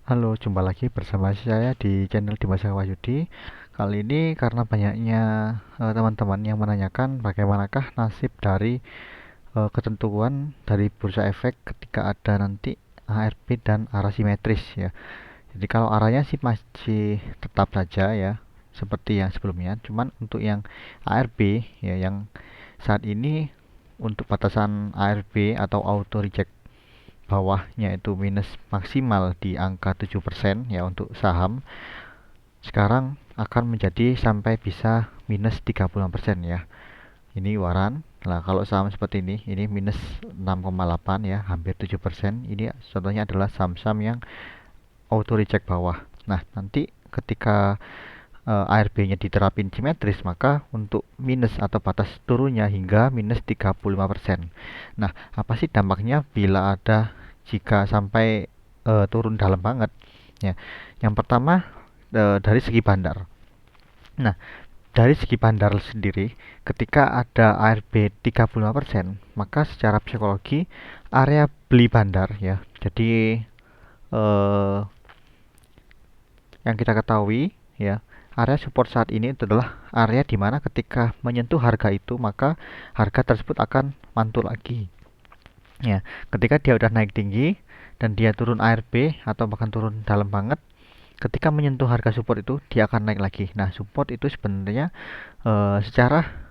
Halo, jumpa lagi bersama saya di channel Dimas Wahyudi. Kali ini karena banyaknya teman-teman yang menanyakan bagaimanakah nasib dari ketentuan dari bursa efek ketika ada nanti ARB dan arah simetris ya. Jadi kalau arahnya sih masih tetap saja ya seperti yang sebelumnya, cuman untuk yang ARB ya yang saat ini untuk batasan ARB atau auto reject bawahnya itu minus maksimal di angka 7% ya untuk saham, sekarang akan menjadi sampai bisa minus 36% ya. Ini waran. Nah, kalau saham seperti ini minus 6,8 ya, hampir 7%. Ini contohnya adalah saham-saham yang auto reject bawah. Nah, nanti ketika ARB-nya diterapin simetris, maka untuk minus atau batas turunnya hingga minus 35%. Nah, apa sih dampaknya bila ada jika sampai turun dalam banget? Ya, yang pertama dari segi bandar. Nah, dari segi bandar sendiri, ketika ada ARB 35%, maka secara psikologi area beli bandar ya. Jadi eh, yang kita ketahui ya, area support saat ini adalah area di mana ketika menyentuh harga itu maka harga tersebut akan mantul lagi. Ya, ketika dia udah naik tinggi dan dia turun ARB atau bahkan turun dalam banget, ketika menyentuh harga support itu dia akan naik lagi. Nah, support itu sebenarnya secara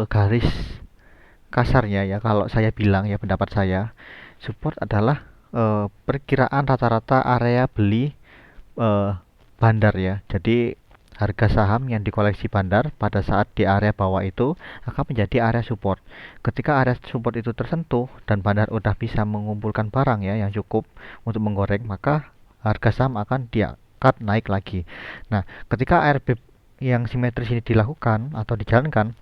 garis kasarnya ya, kalau saya bilang ya pendapat saya, support adalah perkiraan rata-rata area beli eh, bandar ya. Jadi harga saham yang dikoleksi bandar pada saat di area bawah itu akan menjadi area support. Ketika area support itu tersentuh dan bandar udah bisa mengumpulkan barang ya yang cukup untuk menggoreng, maka harga saham akan diangkat naik lagi. Nah, ketika ARB yang simetris ini dilakukan atau dijalankan,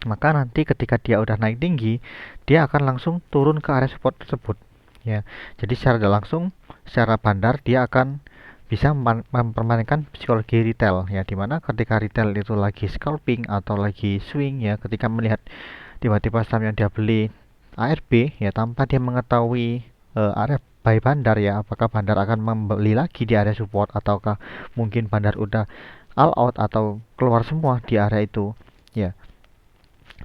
maka nanti ketika dia udah naik tinggi, dia akan langsung turun ke area support tersebut. Ya, jadi secara tidak langsung, secara bandar dia akan bisa mempermainkan psikologi retail ya, dimana ketika retail itu lagi scalping atau lagi swing ya, ketika melihat tiba-tiba saham yang dia beli ARB ya tanpa dia mengetahui area buy bandar ya, apakah bandar akan membeli lagi di area support ataukah mungkin bandar udah all out atau keluar semua di area itu ya,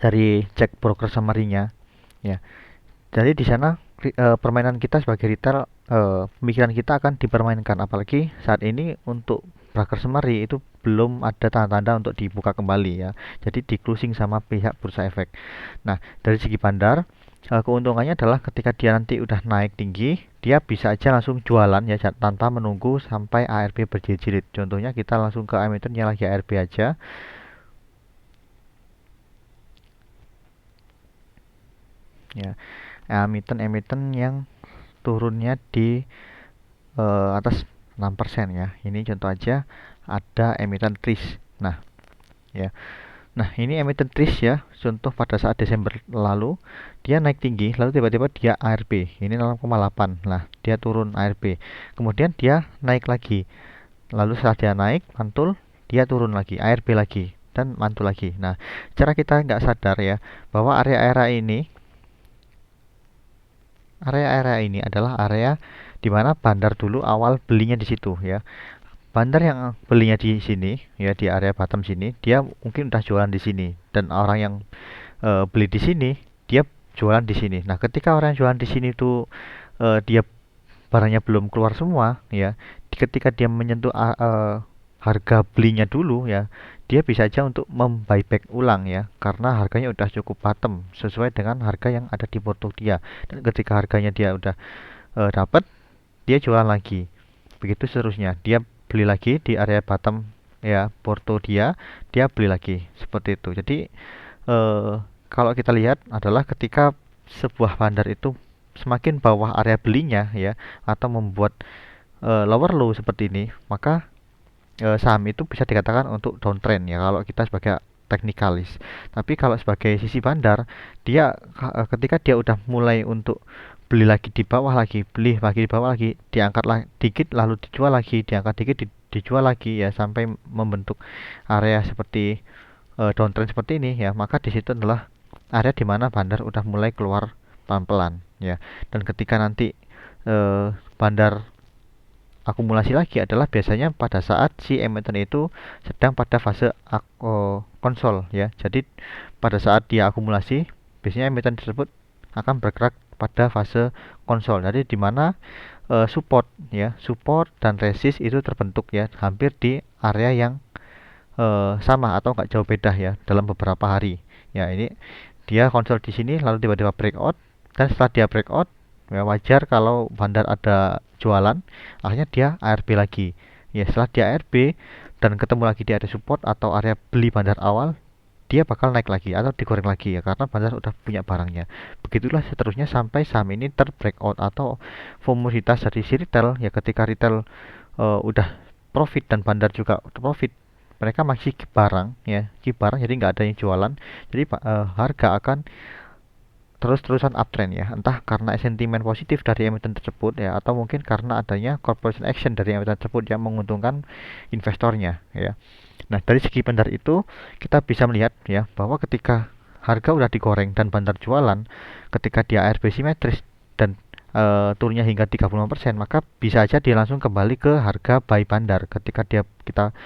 dari cek broker summary-nya ya. Jadi di sana permainan kita sebagai retail, pemikiran kita akan dipermainkan, apalagi saat ini untuk broker summary itu belum ada tanda-tanda untuk dibuka kembali ya. Jadi di closing sama pihak bursa efek. Nah, dari segi bandar, keuntungannya adalah ketika dia nanti udah naik tinggi, dia bisa aja langsung jualan ya tanpa menunggu sampai ARB berjilid-jilid. Contohnya kita langsung ke emiten yang lagi ARB aja ya. Emiten-emiten yang turunnya di atas 6% ya. Ini contoh aja, ada emiten TRIS. Nah, ya. Nah, ini emiten TRIS ya. Contoh pada saat Desember lalu dia naik tinggi, lalu tiba-tiba dia ARB. Ini 0,8. Nah, dia turun ARB. Kemudian dia naik lagi. Lalu setelah dia naik, mantul, dia turun lagi, ARB lagi dan mantul lagi. Nah, cara kita nggak sadar ya bahwa area-area ini adalah area di mana bandar dulu awal belinya di situ ya. Bandar yang belinya di sini ya, di area bottom sini, dia mungkin udah jualan di sini, dan orang yang beli di sini dia jualan di sini. Nah, ketika orang yang jualan di sini tuh dia barangnya belum keluar semua ya, ketika dia menyentuh harga belinya dulu ya, dia bisa aja untuk membuyback ulang ya, karena harganya udah cukup bottom sesuai dengan harga yang ada di porto dia, dan ketika harganya dia udah dapat, dia jualan lagi, begitu seterusnya, dia beli lagi di area bottom ya porto dia beli lagi seperti itu. Jadi kalau kita lihat adalah ketika sebuah bandar itu semakin bawah area belinya ya, atau membuat lower low seperti ini, maka saham itu bisa dikatakan untuk downtrend ya kalau kita sebagai teknikalis. Tapi kalau sebagai sisi bandar, dia ketika dia udah mulai untuk beli lagi di bawah lagi, beli lagi di bawah lagi, diangkat dikit lalu dijual lagi, diangkat dikit dijual lagi ya, sampai membentuk area seperti downtrend seperti ini ya, maka di situ adalah area di mana bandar udah mulai keluar pelan-pelan ya. Dan ketika nanti bandar akumulasi lagi adalah biasanya pada saat si emiten itu sedang pada fase konsol ya. Jadi pada saat dia akumulasi, biasanya emiten tersebut akan bergerak pada fase konsol. Jadi di mana support ya, support dan resist itu terbentuk ya, hampir di area yang sama atau nggak jauh beda ya dalam beberapa hari. Ya ini dia konsol di sini lalu tiba-tiba breakout, dan setelah dia breakout ya wajar kalau bandar ada jualan, akhirnya dia ARB lagi. Ya setelah dia ARB dan ketemu lagi di area support atau area beli bandar awal, dia bakal naik lagi atau digoreng lagi ya karena bandar udah punya barangnya. Begitulah seterusnya sampai saham ini terbreakout atau komoditas dari si retail ya. Ketika retail udah profit dan bandar juga profit, mereka masih keep barang ya, keep barang, jadi nggak ada yang jualan. Jadi harga akan terus-terusan uptrend ya, entah karena sentimen positif dari emiten tersebut ya, atau mungkin karena adanya corporation action dari emiten tersebut yang menguntungkan investornya ya. Nah dari segi bandar itu kita bisa melihat ya bahwa ketika harga udah digoreng dan bandar jualan, ketika dia ARB simetris dan turunnya hingga 35%, maka bisa aja dia langsung kembali ke harga buy bandar. Ketika kita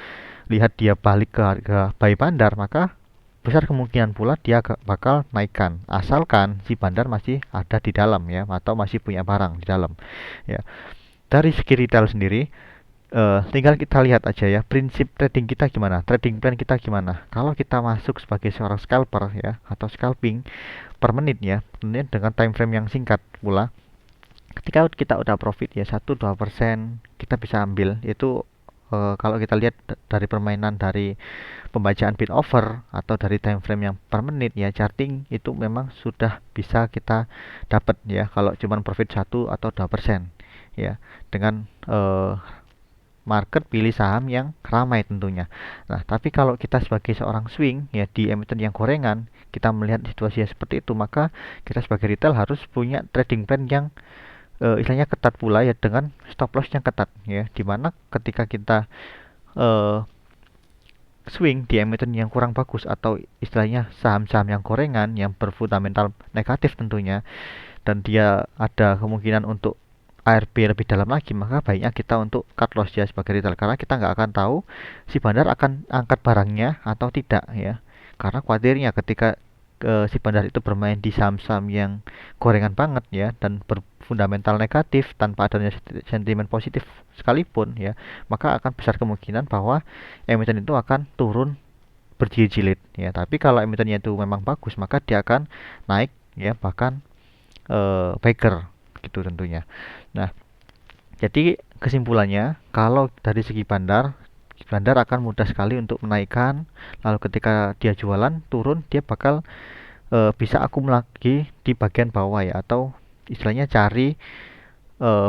lihat dia balik ke harga buy bandar, maka besar kemungkinan pula dia bakal naikkan, asalkan si bandar masih ada di dalam ya, atau masih punya barang di dalam ya. Dari segi retail sendiri, tinggal kita lihat aja ya prinsip trading kita gimana, trading plan kita gimana. Kalau kita masuk sebagai seorang scalper ya, atau scalping per menit ya, menit dengan time frame yang singkat pula, ketika kita udah profit ya 1-2% kita bisa ambil. Itu kalau kita lihat dari permainan dari pembacaan bid offer atau dari time frame yang per menit ya, charting itu memang sudah bisa kita dapat ya kalau cuman profit 1 atau 2% ya, dengan market pilih saham yang ramai tentunya. Nah tapi kalau kita sebagai seorang swing ya di emiten yang gorengan, kita melihat situasi seperti itu, maka kita sebagai retail harus punya trading plan yang istilahnya ketat pula ya, dengan stop loss yang ketat ya, dimana ketika kita swing di emiten yang kurang bagus atau istilahnya saham-saham yang gorengan yang berfundamental negatif tentunya, dan dia ada kemungkinan untuk ARB lebih dalam lagi, maka baiknya kita untuk cut loss ya sebagai retail, karena kita nggak akan tahu si bandar akan angkat barangnya atau tidak ya. Karena khawatirnya ketika si bandar itu bermain di saham-saham yang gorengan banget ya dan berfundamental negatif tanpa adanya sentimen positif sekalipun ya, maka akan besar kemungkinan bahwa emiten itu akan turun berjilid-jilid ya. Tapi kalau emitennya itu memang bagus, maka dia akan naik ya, bahkan bagger gitu tentunya. Nah, jadi kesimpulannya kalau dari segi bandar, bandar akan mudah sekali untuk menaikkan, lalu ketika dia jualan turun, dia bakal bisa akumulasi di bagian bawah ya, atau istilahnya cari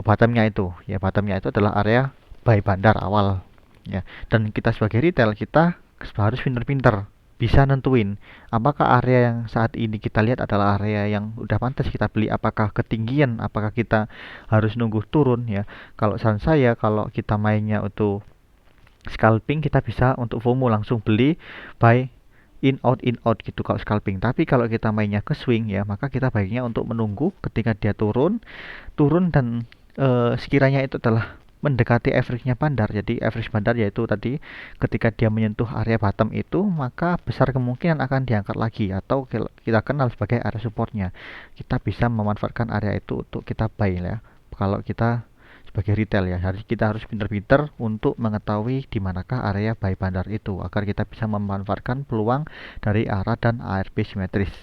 bottomnya itu ya. Bottomnya itu adalah area buy bandar awal ya. Dan kita sebagai retail, kita harus pinter-pinter bisa nentuin apakah area yang saat ini kita lihat adalah area yang udah pantas kita beli, apakah ketinggian, apakah kita harus nunggu turun ya. Kalau saran saya, kalau kita mainnya untuk scalping, kita bisa untuk FOMO langsung beli, buy in out gitu kalau scalping. Tapi kalau kita mainnya ke swing ya, maka kita baiknya untuk menunggu ketika dia turun dan sekiranya itu adalah mendekati average-nya bandar. Jadi average bandar yaitu tadi ketika dia menyentuh area bottom itu, maka besar kemungkinan akan diangkat lagi, atau kita kenal sebagai area supportnya. Kita bisa memanfaatkan area itu untuk kita buy ya. Kalau kita sebagai retail ya, kita harus pintar-pintar untuk mengetahui di manakah area buy bandar itu, agar kita bisa memanfaatkan peluang dari arah dan ARB simetris.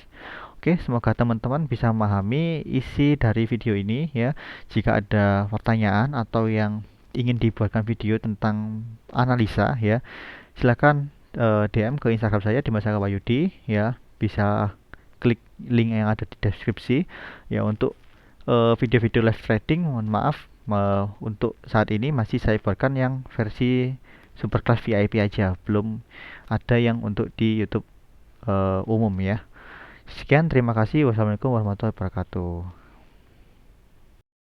Oke, semoga teman-teman bisa memahami isi dari video ini ya. Jika ada pertanyaan atau yang ingin dibuatkan video tentang analisa ya, silakan DM ke Instagram saya di Mas Wahyudi ya. Bisa klik link yang ada di deskripsi ya untuk video-video live trading. Mohon maaf, untuk saat ini masih saya buatkan yang versi super class VIP aja, belum ada yang untuk di YouTube umum ya. Sekian, terima kasih. Wassalamualaikum warahmatullahi wabarakatuh.